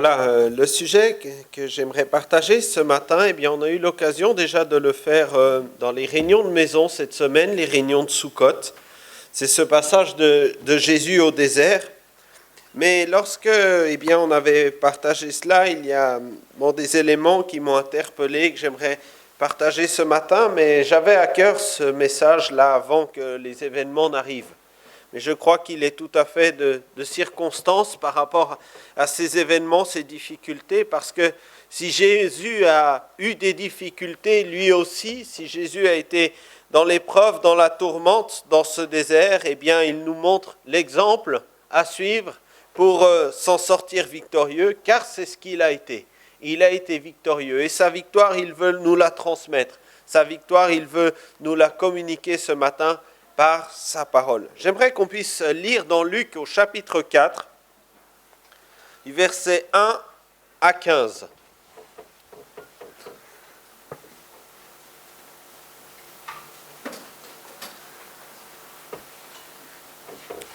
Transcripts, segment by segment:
Voilà, le sujet que j'aimerais partager ce matin, eh bien, on a eu l'occasion déjà de le faire dans les réunions de maison cette semaine, les réunions de Soukhot. C'est ce passage de Jésus au désert. Mais lorsque eh bien, on avait partagé cela, il y a des éléments qui m'ont interpellé, que j'aimerais partager ce matin, mais j'avais à cœur ce message-là avant que les événements n'arrivent. Mais je crois qu'il est tout à fait de circonstance par rapport à ces événements, ces difficultés, parce que si Jésus a eu des difficultés, lui aussi, si Jésus a été dans l'épreuve, dans la tourmente, dans ce désert, eh bien, il nous montre l'exemple à suivre pour s'en sortir victorieux, car c'est ce qu'il a été. Il a été victorieux, et sa victoire, il veut nous la transmettre. Sa victoire, il veut nous la communiquer ce matin par sa parole. J'aimerais qu'on puisse lire dans Luc au chapitre 4, du verset 1 à 15.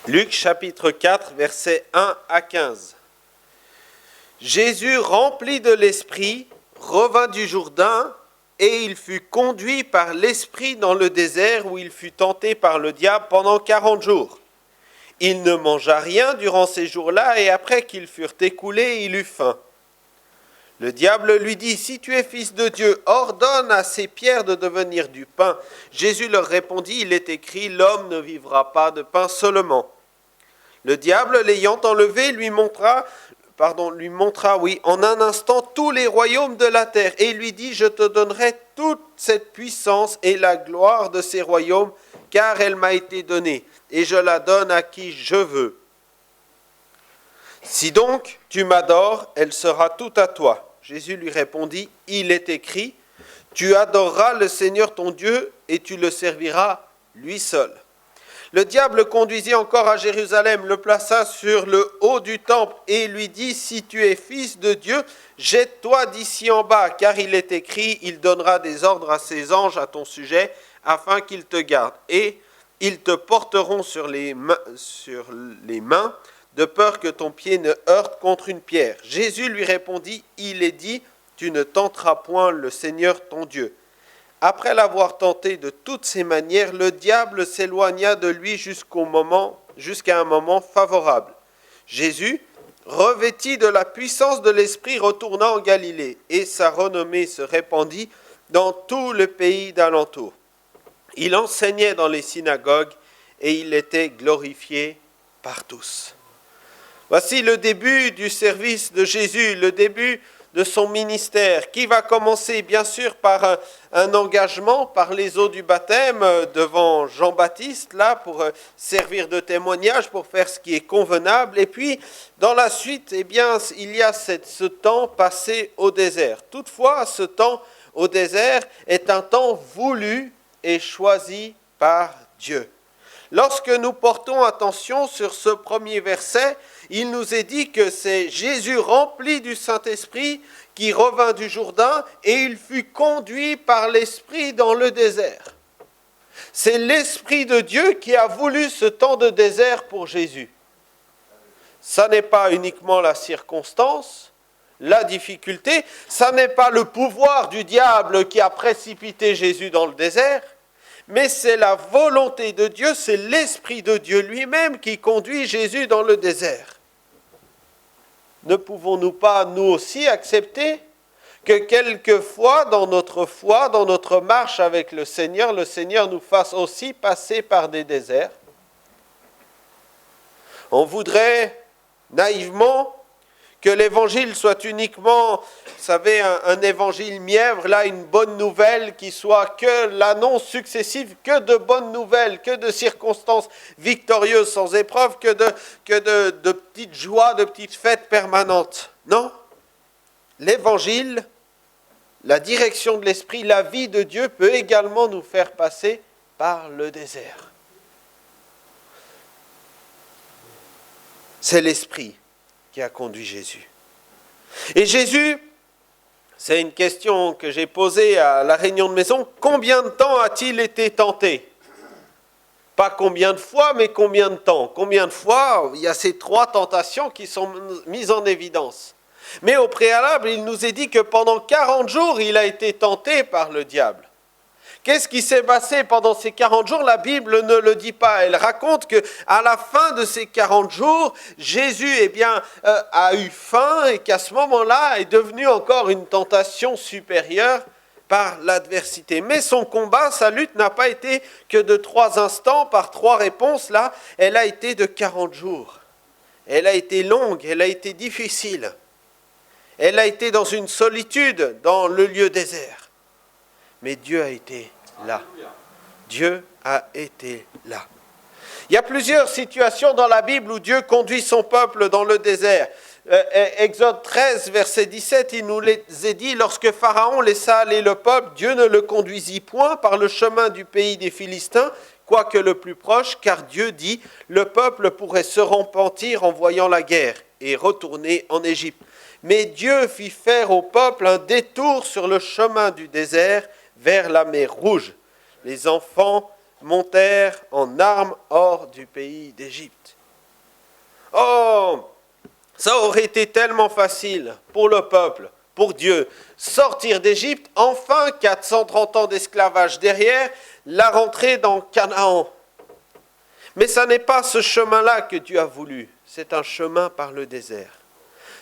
Luc chapitre 4, versets 1 à 15. Jésus, rempli de l'Esprit, revint du Jourdain, et il fut conduit par l'Esprit dans le désert où il fut tenté par le diable pendant 40 jours. Il ne mangea rien durant ces jours-là, et après qu'ils furent écoulés, il eut faim. Le diable lui dit, « Si tu es fils de Dieu, ordonne à ces pierres de devenir du pain. » Jésus leur répondit, « Il est écrit, l'homme ne vivra pas de pain seulement. » Le diable, l'ayant enlevé, lui montra, en un instant tous les royaumes de la terre, et lui dit, « Je te donnerai toute cette puissance et la gloire de ces royaumes, car elle m'a été donnée, et je la donne à qui je veux. Si donc tu m'adores, elle sera toute à toi. » Jésus lui répondit, « Il est écrit, tu adoreras le Seigneur ton Dieu, et tu le serviras lui seul. » Le diable le conduisit encore à Jérusalem, le plaça sur le haut du temple et lui dit, « Si tu es fils de Dieu, jette-toi d'ici en bas, car il est écrit, il donnera des ordres à ses anges à ton sujet, afin qu'ils te gardent. Et ils te porteront sur les mains, de peur que ton pied ne heurte contre une pierre. » Jésus lui répondit, « Il est dit, tu ne tenteras point le Seigneur ton Dieu. » Après l'avoir tenté de toutes ses manières, le diable s'éloigna de lui jusqu'à un moment favorable. Jésus, revêtu de la puissance de l'Esprit, retourna en Galilée, et sa renommée se répandit dans tout le pays d'alentour. Il enseignait dans les synagogues, et il était glorifié par tous. Voici le début du service de Jésus, le début de son ministère, qui va commencer bien sûr par un engagement, par les eaux du baptême devant Jean-Baptiste, là, pour servir de témoignage, pour faire ce qui est convenable. Et puis, dans la suite, eh bien, il y a ce temps passé au désert. Toutefois, ce temps au désert est un temps voulu et choisi par Dieu. Lorsque nous portons attention sur ce premier verset, il nous est dit que c'est Jésus rempli du Saint-Esprit qui revint du Jourdain et il fut conduit par l'Esprit dans le désert. C'est l'Esprit de Dieu qui a voulu ce temps de désert pour Jésus. Ça n'est pas uniquement la circonstance, la difficulté, ça n'est pas le pouvoir du diable qui a précipité Jésus dans le désert, mais c'est la volonté de Dieu, c'est l'Esprit de Dieu lui-même qui conduit Jésus dans le désert. Ne pouvons-nous pas, nous aussi, accepter que quelquefois, dans notre foi, dans notre marche avec le Seigneur nous fasse aussi passer par des déserts? On voudrait naïvement que l'évangile soit uniquement, vous savez, un évangile mièvre, là, une bonne nouvelle qui soit que l'annonce successive, que de bonnes nouvelles, que de circonstances victorieuses sans épreuve, que de petites joies, de petites fêtes permanentes. Non, l'évangile, la direction de l'Esprit, la vie de Dieu peut également nous faire passer par le désert. C'est l'Esprit qui a conduit Jésus. Et Jésus, c'est une question que j'ai posée à la réunion de maison, combien de temps a-t-il été tenté? Pas combien de fois, mais combien de temps? Combien de fois? Il y a ces 3 tentations qui sont mises en évidence. Mais au préalable, il nous est dit que pendant 40 jours, il a été tenté par le diable. Qu'est-ce qui s'est passé pendant ces 40 jours? La Bible ne le dit pas. Elle raconte qu'à la fin de ces 40 jours, Jésus a eu faim et qu'à ce moment-là est devenu encore une tentation supérieure par l'adversité. Mais son combat, sa lutte n'a pas été que de 3 instants par 3 réponses. Là, elle a été de 40 jours. Elle a été longue, elle a été difficile. Elle a été dans une solitude, dans le lieu désert. Mais Dieu a été là. Dieu a été là. Il y a plusieurs situations dans la Bible où Dieu conduit son peuple dans le désert. Exode 13, verset 17, il nous est dit, lorsque Pharaon laissa aller le peuple, Dieu ne le conduisit point par le chemin du pays des Philistins, quoique le plus proche, car Dieu dit, le peuple pourrait se repentir en voyant la guerre et retourner en Égypte. Mais Dieu fit faire au peuple un détour sur le chemin du désert vers la mer Rouge. Les enfants montèrent en armes hors du pays d'Égypte. Oh, ça aurait été tellement facile pour le peuple, pour Dieu, sortir d'Égypte, enfin 430 ans d'esclavage derrière, la rentrée dans Canaan. Mais ce n'est pas ce chemin-là que Dieu a voulu, c'est un chemin par le désert.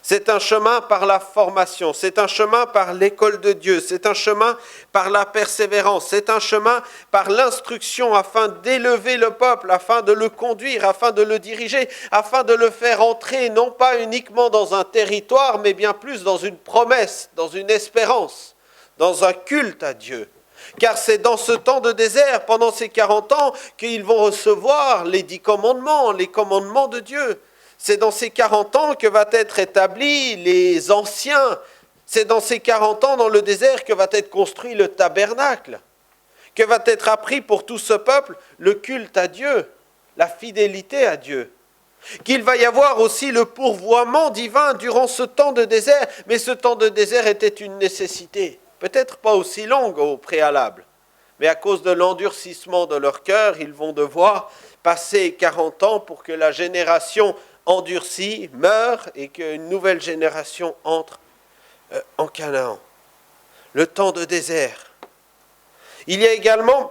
C'est un chemin par la formation, c'est un chemin par l'école de Dieu, c'est un chemin par la persévérance, c'est un chemin par l'instruction afin d'élever le peuple, afin de le conduire, afin de le diriger, afin de le faire entrer non pas uniquement dans un territoire, mais bien plus dans une promesse, dans une espérance, dans un culte à Dieu. Car c'est dans ce temps de désert, pendant ces 40 ans, qu'ils vont recevoir les 10 commandements, les commandements de Dieu. C'est dans ces 40 ans que va être établis les anciens. C'est dans ces 40 ans dans le désert que va être construit le tabernacle. Que va être appris pour tout ce peuple le culte à Dieu, la fidélité à Dieu. Qu'il va y avoir aussi le pourvoiement divin durant ce temps de désert. Mais ce temps de désert était une nécessité. Peut-être pas aussi longue au préalable. Mais à cause de l'endurcissement de leur cœur, ils vont devoir passer 40 ans pour que la génération endurci, meurt et qu'une nouvelle génération entre en Canaan. Le temps de désert. Il y a également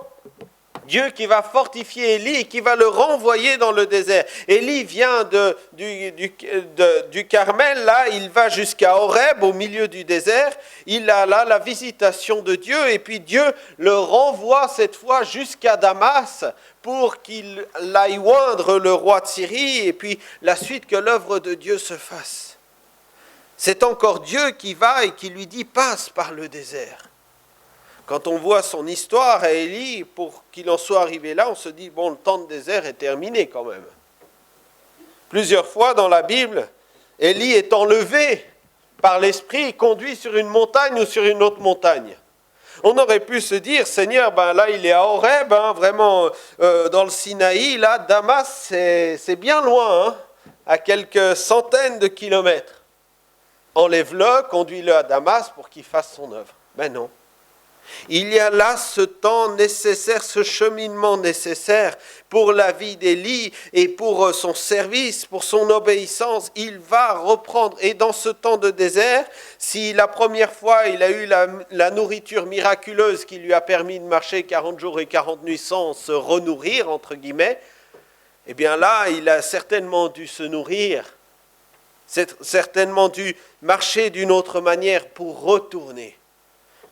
Dieu qui va fortifier Élie et qui va le renvoyer dans le désert. Élie vient du Carmel, là, il va jusqu'à Horeb, au milieu du désert. Il a là la visitation de Dieu et puis Dieu le renvoie cette fois jusqu'à Damas pour qu'il aille oindre le roi de Syrie et puis la suite que l'œuvre de Dieu se fasse. C'est encore Dieu qui va et qui lui dit « passe par le désert ». Quand on voit son histoire à Élie, pour qu'il en soit arrivé là, on se dit, bon, le temps de désert est terminé quand même. Plusieurs fois dans la Bible, Élie est enlevé par l'Esprit et conduit sur une montagne ou sur une autre montagne. On aurait pu se dire, Seigneur, là il est à Horeb, vraiment dans le Sinaï, là, Damas, c'est bien loin, à quelques centaines de kilomètres. Enlève-le, conduis-le à Damas pour qu'il fasse son œuvre. Ben non. Il y a là ce temps nécessaire, ce cheminement nécessaire pour la vie d'Élie et pour son service, pour son obéissance. Il va reprendre. Et dans ce temps de désert, si la première fois il a eu la nourriture miraculeuse qui lui a permis de marcher 40 jours et 40 nuits sans se renourrir, entre guillemets, eh bien là, il a certainement dû se nourrir, certainement dû marcher d'une autre manière pour retourner.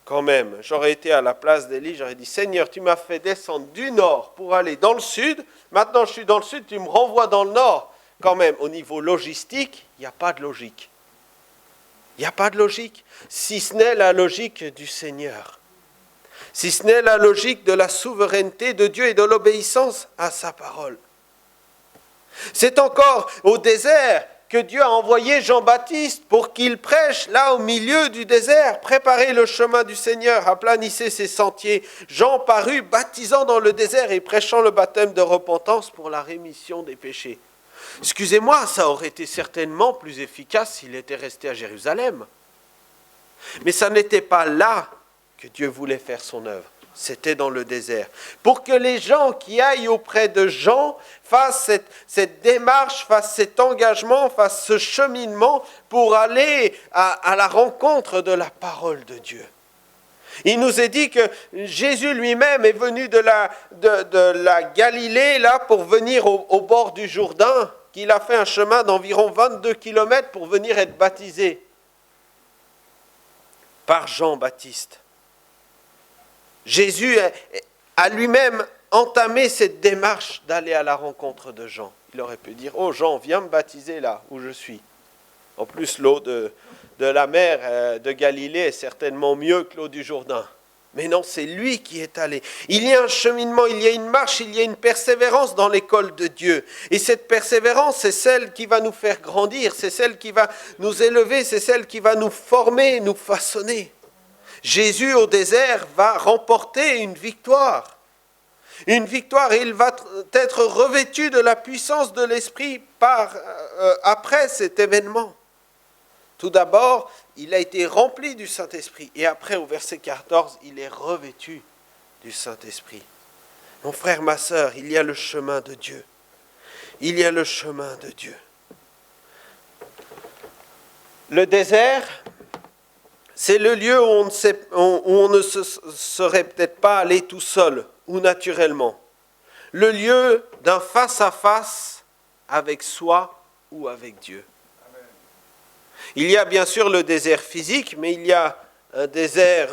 Quand même, j'aurais été à la place d'Élie, j'aurais dit, Seigneur, tu m'as fait descendre du nord pour aller dans le sud, maintenant je suis dans le sud, tu me renvoies dans le nord. Quand même, au niveau logistique, il n'y a pas de logique. Il n'y a pas de logique, si ce n'est la logique du Seigneur. Si ce n'est la logique de la souveraineté de Dieu et de l'obéissance à sa parole. C'est encore au désert que Dieu a envoyé Jean-Baptiste pour qu'il prêche là au milieu du désert. Préparez le chemin du Seigneur, aplanissez ses sentiers. Jean parut baptisant dans le désert et prêchant le baptême de repentance pour la rémission des péchés. Excusez-moi, ça aurait été certainement plus efficace s'il était resté à Jérusalem. Mais ça n'était pas là que Dieu voulait faire son œuvre. C'était dans le désert. Pour que les gens qui aillent auprès de Jean fassent cette démarche, fassent cet engagement, fassent ce cheminement pour aller à la rencontre de la parole de Dieu. Il nous est dit que Jésus lui-même est venu de la Galilée là, pour venir au bord du Jourdain, qu'il a fait un chemin d'environ 22 kilomètres pour venir être baptisé par Jean-Baptiste. Jésus a lui-même entamé cette démarche d'aller à la rencontre de Jean. Il aurait pu dire « Oh Jean, viens me baptiser là où je suis ». En plus, l'eau de la mer de Galilée est certainement mieux que l'eau du Jourdain. Mais non, c'est lui qui est allé. Il y a un cheminement, il y a une marche, il y a une persévérance dans l'école de Dieu. Et cette persévérance, c'est celle qui va nous faire grandir, c'est celle qui va nous élever, c'est celle qui va nous former, nous façonner. Jésus au désert va remporter une victoire. Une victoire, et il va être revêtu de la puissance de l'Esprit après cet événement. Tout d'abord, il a été rempli du Saint-Esprit. Et après, au verset 14, il est revêtu du Saint-Esprit. Mon frère, ma sœur, il y a le chemin de Dieu. Il y a le chemin de Dieu. Le désert, c'est le lieu où on ne serait peut-être pas allé tout seul ou naturellement. Le lieu d'un face-à-face avec soi ou avec Dieu. Amen. Il y a bien sûr le désert physique, mais il y a un désert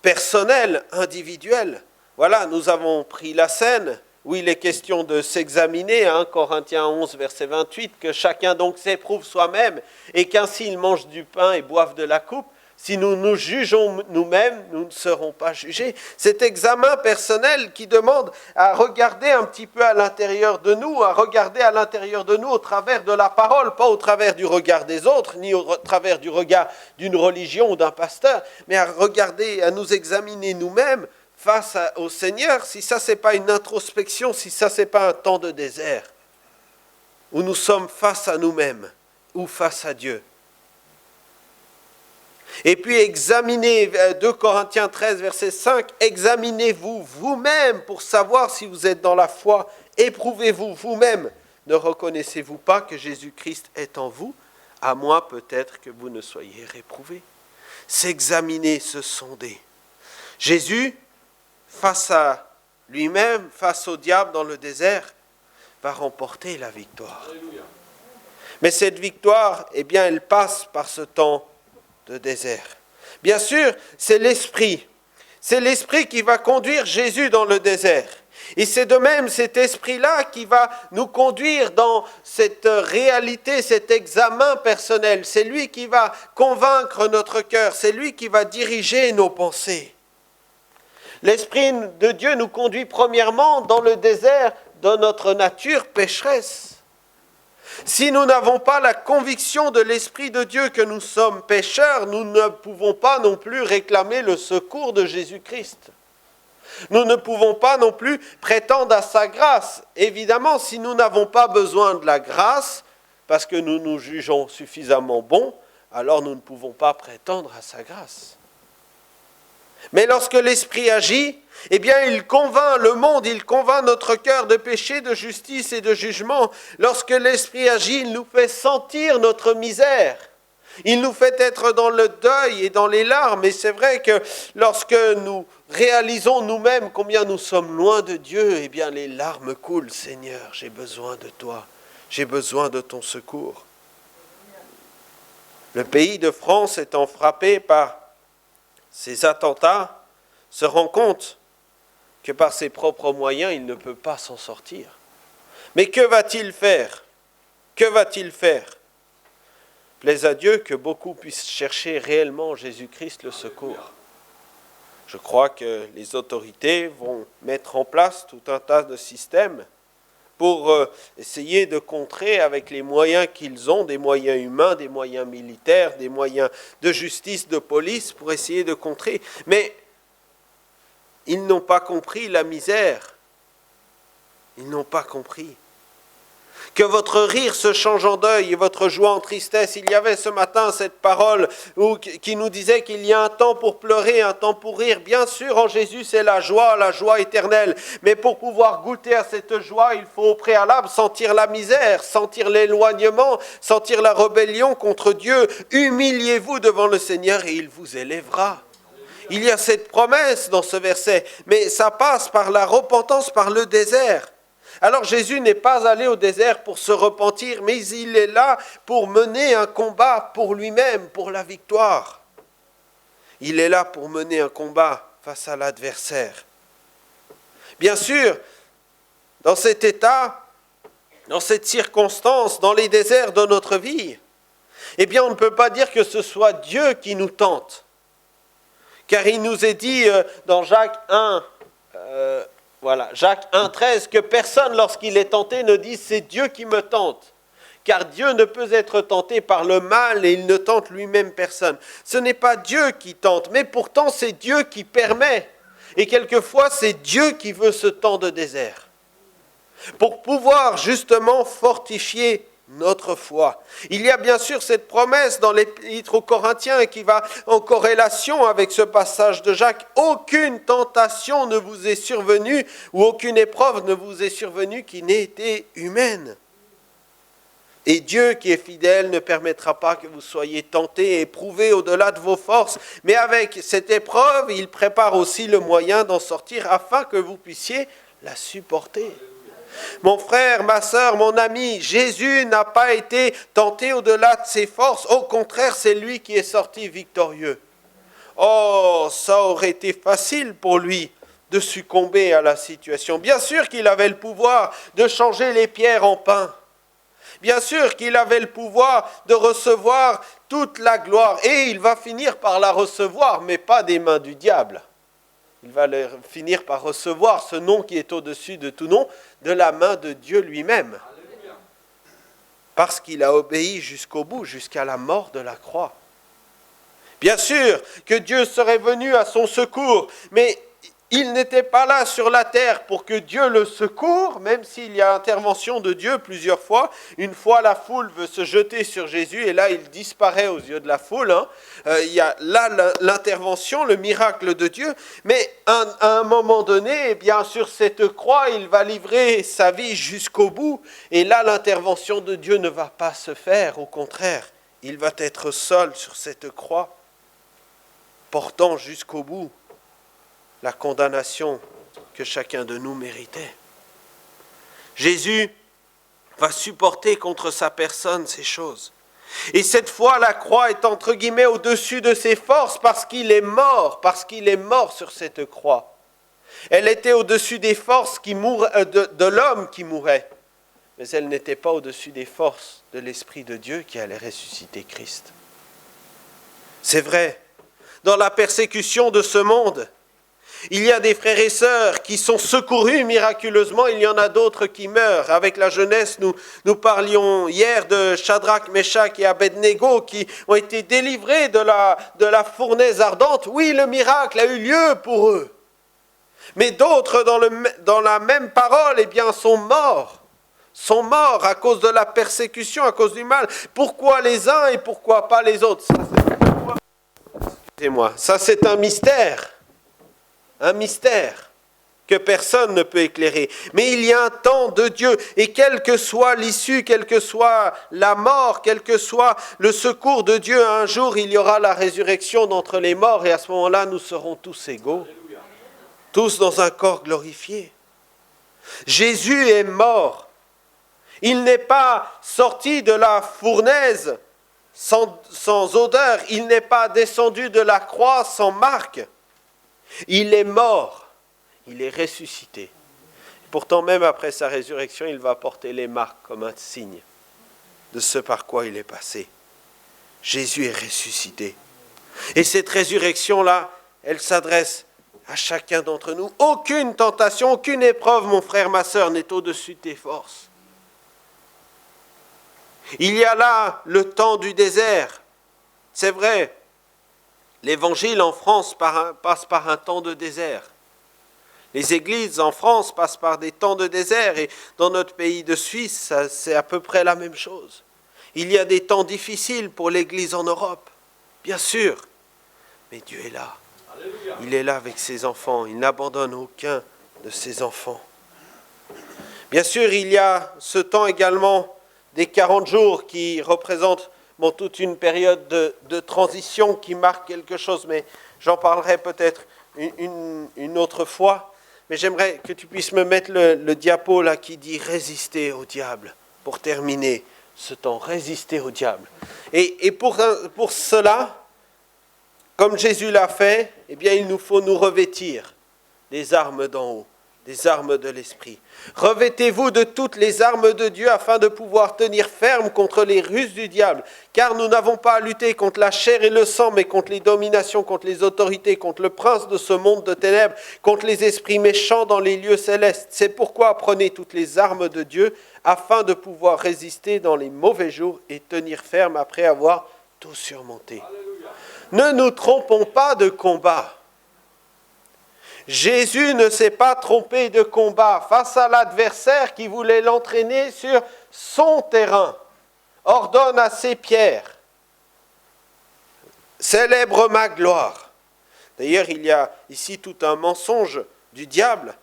personnel, individuel. Voilà, nous avons pris la scène où il est question de s'examiner, 1 Corinthiens 11, verset 28, que chacun donc s'éprouve soi-même et qu'ainsi il mange du pain et boive de la coupe. Si nous nous jugeons nous-mêmes, nous ne serons pas jugés. Cet examen personnel qui demande à regarder un petit peu à l'intérieur de nous, à regarder à l'intérieur de nous au travers de la parole, pas au travers du regard des autres, ni au travers du regard d'une religion ou d'un pasteur, mais à regarder, à nous examiner nous-mêmes face au Seigneur, si ça c'est pas une introspection, si ça c'est pas un temps de désert, où nous sommes face à nous-mêmes ou face à Dieu. Et puis examinez, 2 Corinthiens 13, verset 5, examinez-vous vous-même pour savoir si vous êtes dans la foi, éprouvez-vous vous-même. Ne reconnaissez-vous pas que Jésus-Christ est en vous, à moins peut-être que vous ne soyez réprouvés. S'examiner, se sonder. Jésus, face à lui-même, face au diable dans le désert, va remporter la victoire. Alléluia. Mais cette victoire, eh bien, elle passe par ce temps de désert. Bien sûr, c'est l'Esprit. C'est l'Esprit qui va conduire Jésus dans le désert. Et c'est de même cet esprit-là qui va nous conduire dans cette réalité, cet examen personnel. C'est lui qui va convaincre notre cœur. C'est lui qui va diriger nos pensées. L'Esprit de Dieu nous conduit premièrement dans le désert de notre nature pécheresse. Si nous n'avons pas la conviction de l'Esprit de Dieu que nous sommes pécheurs, nous ne pouvons pas non plus réclamer le secours de Jésus-Christ. Nous ne pouvons pas non plus prétendre à sa grâce. Évidemment, si nous n'avons pas besoin de la grâce, parce que nous nous jugeons suffisamment bons, alors nous ne pouvons pas prétendre à sa grâce. Mais lorsque l'Esprit agit, eh bien, il convainc le monde, il convainc notre cœur de péché, de justice et de jugement. Lorsque l'Esprit agit, il nous fait sentir notre misère. Il nous fait être dans le deuil et dans les larmes. Et c'est vrai que lorsque nous réalisons nous-mêmes combien nous sommes loin de Dieu, eh bien, les larmes coulent. Seigneur, j'ai besoin de toi. J'ai besoin de ton secours. Le pays de France étant frappé par ces attentats, se rend compte que par ses propres moyens, il ne peut pas s'en sortir. Mais que va-t-il faire? Que va-t-il faire? Plaise à Dieu que beaucoup puissent chercher réellement en Jésus-Christ le secours. Je crois que les autorités vont mettre en place tout un tas de systèmes pour essayer de contrer avec les moyens qu'ils ont, des moyens humains, des moyens militaires, des moyens de justice, de police, pour essayer de contrer. Mais ils n'ont pas compris la misère. Ils n'ont pas compris Que votre rire se change en deuil et votre joie en tristesse. Il y avait ce matin cette parole qui nous disait qu'il y a un temps pour pleurer, un temps pour rire. Bien sûr, en Jésus, c'est la joie éternelle. Mais pour pouvoir goûter à cette joie, il faut au préalable sentir la misère, sentir l'éloignement, sentir la rébellion contre Dieu. Humiliez-vous devant le Seigneur et il vous élèvera. Il y a cette promesse dans ce verset, mais ça passe par la repentance, par le désert. Alors Jésus n'est pas allé au désert pour se repentir, mais il est là pour mener un combat pour lui-même, pour la victoire. Il est là pour mener un combat face à l'adversaire. Bien sûr, dans cet état, dans cette circonstance, dans les déserts de notre vie, eh bien on ne peut pas dire que ce soit Dieu qui nous tente. Car il nous est dit dans Jacques 1, Jacques 1,13, que personne, lorsqu'il est tenté, ne dise « c'est Dieu qui me tente ». Car Dieu ne peut être tenté par le mal et il ne tente lui-même personne. Ce n'est pas Dieu qui tente, mais pourtant c'est Dieu qui permet. Et quelquefois, c'est Dieu qui veut ce temps de désert. Pour pouvoir justement fortifier notre foi. Il y a bien sûr cette promesse dans l'épître aux Corinthiens qui va en corrélation avec ce passage de Jacques. Aucune tentation ne vous est survenue ou aucune épreuve ne vous est survenue qui n'ait été humaine. Et Dieu qui est fidèle ne permettra pas que vous soyez tentés et éprouvés au-delà de vos forces. Mais avec cette épreuve, il prépare aussi le moyen d'en sortir afin que vous puissiez la supporter. Mon frère, ma sœur, mon ami, Jésus n'a pas été tenté au-delà de ses forces. Au contraire, c'est lui qui est sorti victorieux. Oh, ça aurait été facile pour lui de succomber à la situation. Bien sûr qu'il avait le pouvoir de changer les pierres en pain. Bien sûr qu'il avait le pouvoir de recevoir toute la gloire. Et il va finir par la recevoir, mais pas des mains du diable. Il va finir par recevoir ce nom qui est au-dessus de tout nom, de la main de Dieu lui-même. Parce qu'il a obéi jusqu'au bout, jusqu'à la mort de la croix. Bien sûr que Dieu serait venu à son secours, mais il n'était pas là sur la terre pour que Dieu le secoure, même s'il y a intervention de Dieu plusieurs fois. Une fois, la foule veut se jeter sur Jésus et là, il disparaît aux yeux de la foule. Il y a là l'intervention, le miracle de Dieu. Mais à un moment donné, bien sur cette croix, il va livrer sa vie jusqu'au bout. Et là, l'intervention de Dieu ne va pas se faire. Au contraire, il va être seul sur cette croix, portant jusqu'au bout la condamnation que chacun de nous méritait. Jésus va supporter contre sa personne ces choses. Et cette fois, la croix est entre guillemets au-dessus de ses forces parce qu'il est mort sur cette croix. Elle était au-dessus des forces de l'homme qui mourait, mais elle n'était pas au-dessus des forces de l'Esprit de Dieu qui allait ressusciter Christ. C'est vrai, dans la persécution de ce monde, il y a des frères et sœurs qui sont secourus miraculeusement, il y en a d'autres qui meurent. Avec la jeunesse, nous parlions hier de Shadrach, Meshach et Abednego qui ont été délivrés de la fournaise ardente. Oui, le miracle a eu lieu pour eux. Mais d'autres, dans la même parole, sont morts. Sont morts à cause de la persécution, à cause du mal. Pourquoi les uns et pourquoi pas les autres ? Ça, c'est un mystère. Un mystère que personne ne peut éclairer. Mais il y a un temps de Dieu, et quelle que soit l'issue, quelle que soit la mort, quel que soit le secours de Dieu, un jour il y aura la résurrection d'entre les morts, et à ce moment-là nous serons tous égaux, tous dans un corps glorifié. Jésus est mort. Il n'est pas sorti de la fournaise sans odeur, il n'est pas descendu de la croix sans marque. Il est mort, il est ressuscité. Pourtant, même après sa résurrection, il va porter les marques comme un signe de ce par quoi il est passé. Jésus est ressuscité. Et cette résurrection-là, elle s'adresse à chacun d'entre nous. Aucune tentation, aucune épreuve, mon frère, ma sœur, n'est au-dessus de tes forces. Il y a là le temps du désert. C'est vrai. L'évangile en France passe par un temps de désert. Les églises en France passent par des temps de désert et dans notre pays de Suisse, c'est à peu près la même chose. Il y a des temps difficiles pour l'église en Europe, bien sûr, mais Dieu est là. Alléluia. Il est là avec ses enfants, il n'abandonne aucun de ses enfants. Bien sûr, il y a ce temps également des 40 jours qui représentent toute une période de transition qui marque quelque chose, mais j'en parlerai peut-être une autre fois. Mais j'aimerais que tu puisses me mettre le diapo là qui dit « résister au diable » pour terminer ce temps, résister au diable. Et pour cela, comme Jésus l'a fait, eh bien, il nous faut nous revêtir des armes d'en haut, des armes de l'esprit. Revêtez-vous de toutes les armes de Dieu afin de pouvoir tenir ferme contre les ruses du diable. Car nous n'avons pas à lutter contre la chair et le sang, mais contre les dominations, contre les autorités, contre le prince de ce monde de ténèbres, contre les esprits méchants dans les lieux célestes. C'est pourquoi prenez toutes les armes de Dieu afin de pouvoir résister dans les mauvais jours et tenir ferme après avoir tout surmonté. Alléluia. Ne nous trompons pas de combat. Jésus ne s'est pas trompé de combat face à l'adversaire qui voulait l'entraîner sur son terrain. Ordonne à ses pierres, célèbre ma gloire. D'ailleurs, il y a ici tout un mensonge du diable,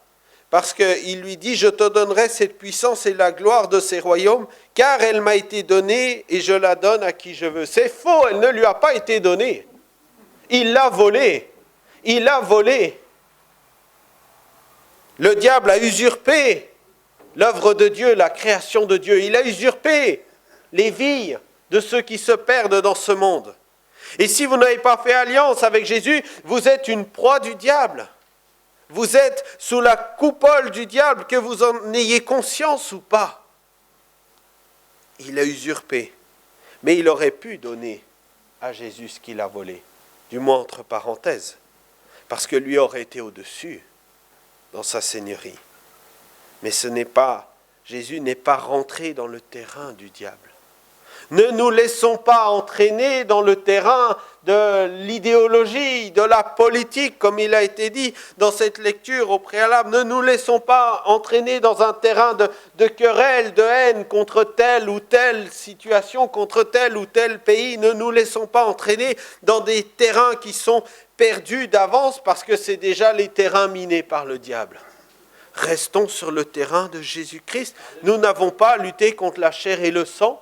parce qu'il lui dit « Je te donnerai cette puissance et la gloire de ces royaumes, car elle m'a été donnée et je la donne à qui je veux. » C'est faux, elle ne lui a pas été donnée. Il l'a volée. Il l'a volée. Le diable a usurpé l'œuvre de Dieu, la création de Dieu. Il a usurpé les vies de ceux qui se perdent dans ce monde. Et si vous n'avez pas fait alliance avec Jésus, vous êtes une proie du diable. Vous êtes sous la coupole du diable, que vous en ayez conscience ou pas. Il a usurpé. Mais il aurait pu donner à Jésus ce qu'il a volé. Du moins entre parenthèses. Parce que lui aurait été au-dessus dans sa seigneurie. Mais Jésus n'est pas rentré dans le terrain du diable. Ne nous laissons pas entraîner dans le terrain de l'idéologie, de la politique, comme il a été dit dans cette lecture au préalable. Ne nous laissons pas entraîner dans un terrain de querelle, de haine contre telle ou telle situation, contre tel ou tel pays. Ne nous laissons pas entraîner dans des terrains qui sont perdus d'avance parce que c'est déjà les terrains minés par le diable. Restons sur le terrain de Jésus-Christ. Nous n'avons pas à lutter contre la chair et le sang.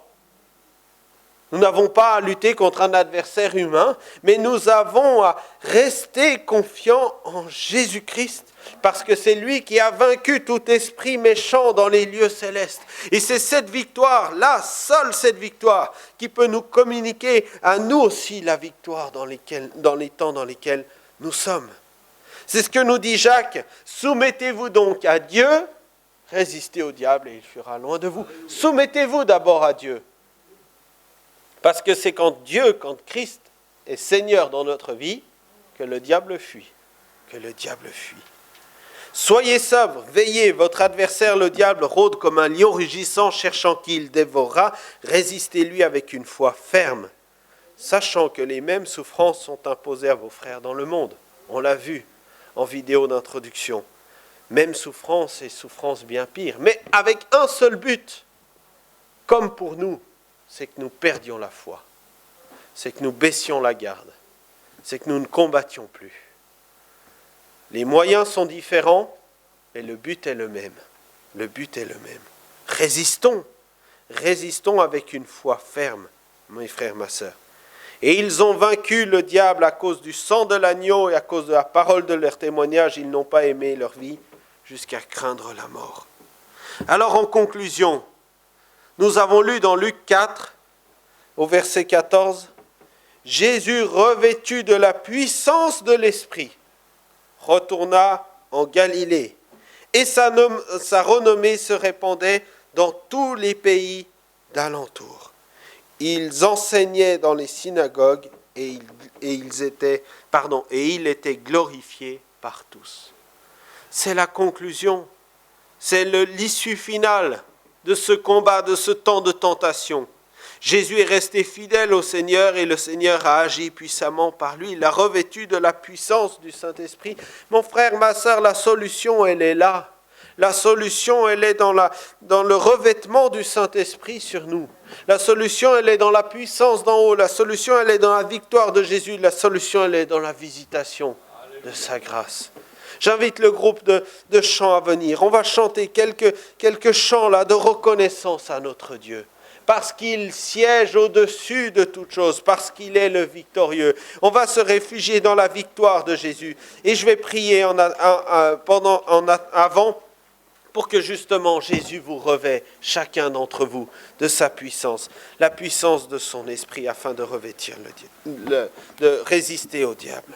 Nous n'avons pas à lutter contre un adversaire humain, mais nous avons à rester confiants en Jésus-Christ, parce que c'est lui qui a vaincu tout esprit méchant dans les lieux célestes. Et c'est cette victoire-là, seule cette victoire, qui peut nous communiquer à nous aussi la victoire dans les temps dans lesquels nous sommes. C'est ce que nous dit Jacques. Soumettez-vous donc à Dieu, résistez au diable et il fuira loin de vous. Soumettez-vous d'abord à Dieu. Parce que c'est quand Christ est Seigneur dans notre vie, que le diable fuit. Soyez sobres, veillez, votre adversaire le diable rôde comme un lion rugissant, cherchant qui il dévorera. Résistez-lui avec une foi ferme, sachant que les mêmes souffrances sont imposées à vos frères dans le monde. On l'a vu en vidéo d'introduction. Même souffrance et souffrance bien pire, mais avec un seul but, comme pour nous, c'est que nous perdions la foi, c'est que nous baissions la garde, c'est que nous ne combattions plus. Les moyens sont différents, mais le but est le même. Résistons avec une foi ferme, mes frères, ma sœur. Et ils ont vaincu le diable à cause du sang de l'agneau et à cause de la parole de leur témoignage. Ils n'ont pas aimé leur vie jusqu'à craindre la mort. Alors en conclusion, nous avons lu dans Luc 4, au verset 14, « Jésus, revêtu de la puissance de l'Esprit, retourna en Galilée, et sa renommée se répandait dans tous les pays d'alentour. Ils enseignaient dans les synagogues, et il était glorifié par tous. » C'est la conclusion, c'est l'issue finale de ce combat, de ce temps de tentation. Jésus est resté fidèle au Seigneur et le Seigneur a agi puissamment par lui. Il l'a revêtu de la puissance du Saint-Esprit. Mon frère, ma sœur, la solution, elle est là. La solution, elle est dans le revêtement du Saint-Esprit sur nous. La solution, elle est dans la puissance d'en haut. La solution, elle est dans la victoire de Jésus. La solution, elle est dans la visitation de sa grâce. J'invite le groupe de chants à venir. On va chanter quelques chants là de reconnaissance à notre Dieu. Parce qu'il siège au-dessus de toute chose, parce qu'il est le victorieux. On va se réfugier dans la victoire de Jésus. Et je vais prier avant pour que justement Jésus vous revêt, chacun d'entre vous, de sa puissance, la puissance de son esprit, afin de revêtir de résister au diable.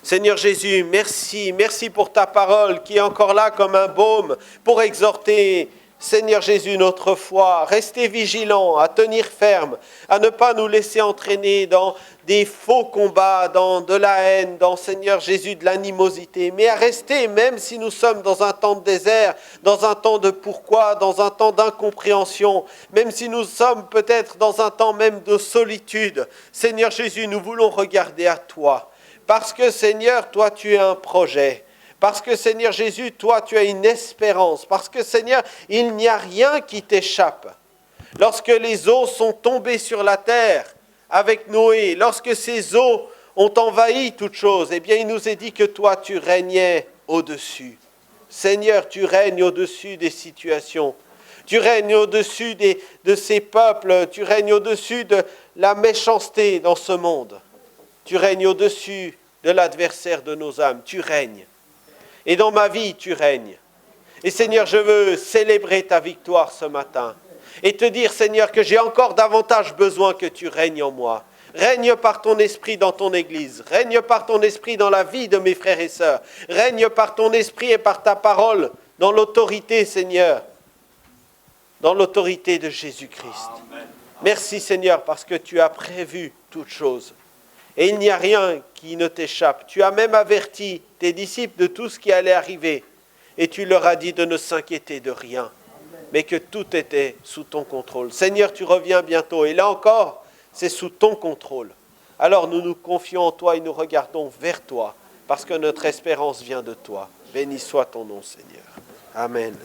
Seigneur Jésus, merci pour ta parole qui est encore là comme un baume pour exhorter, Seigneur Jésus, notre foi. Restez vigilants, à tenir ferme, à ne pas nous laisser entraîner dans des faux combats, dans de la haine, dans, Seigneur Jésus, de l'animosité, mais à rester, même si nous sommes dans un temps de désert, dans un temps de pourquoi, dans un temps d'incompréhension, même si nous sommes peut-être dans un temps même de solitude. Seigneur Jésus, nous voulons regarder à toi. Parce que, Seigneur, toi, tu as un projet. Parce que, Seigneur Jésus, toi, tu as une espérance. Parce que, Seigneur, il n'y a rien qui t'échappe. Lorsque les eaux sont tombées sur la terre avec Noé, lorsque ces eaux ont envahi toute chose, eh bien, il nous est dit que toi, tu régnais au-dessus. Seigneur, tu règnes au-dessus des situations. Tu règnes au-dessus de ces peuples. Tu règnes au-dessus de la méchanceté dans ce monde. Tu règnes au-dessus de l'adversaire de nos âmes. Tu règnes. Et dans ma vie, tu règnes. Et Seigneur, je veux célébrer ta victoire ce matin. Et te dire, Seigneur, que j'ai encore davantage besoin que tu règnes en moi. Règne par ton esprit dans ton Église. Règne par ton esprit dans la vie de mes frères et sœurs. Règne par ton esprit et par ta parole dans l'autorité, Seigneur. Dans l'autorité de Jésus-Christ. Amen. Merci, Seigneur, parce que tu as prévu toutes choses. Et il n'y a rien qui ne t'échappe. Tu as même averti tes disciples de tout ce qui allait arriver. Et tu leur as dit de ne s'inquiéter de rien, mais que tout était sous ton contrôle. Seigneur, tu reviens bientôt. Et là encore, c'est sous ton contrôle. Alors nous nous confions en toi et nous regardons vers toi, parce que notre espérance vient de toi. Béni soit ton nom, Seigneur. Amen.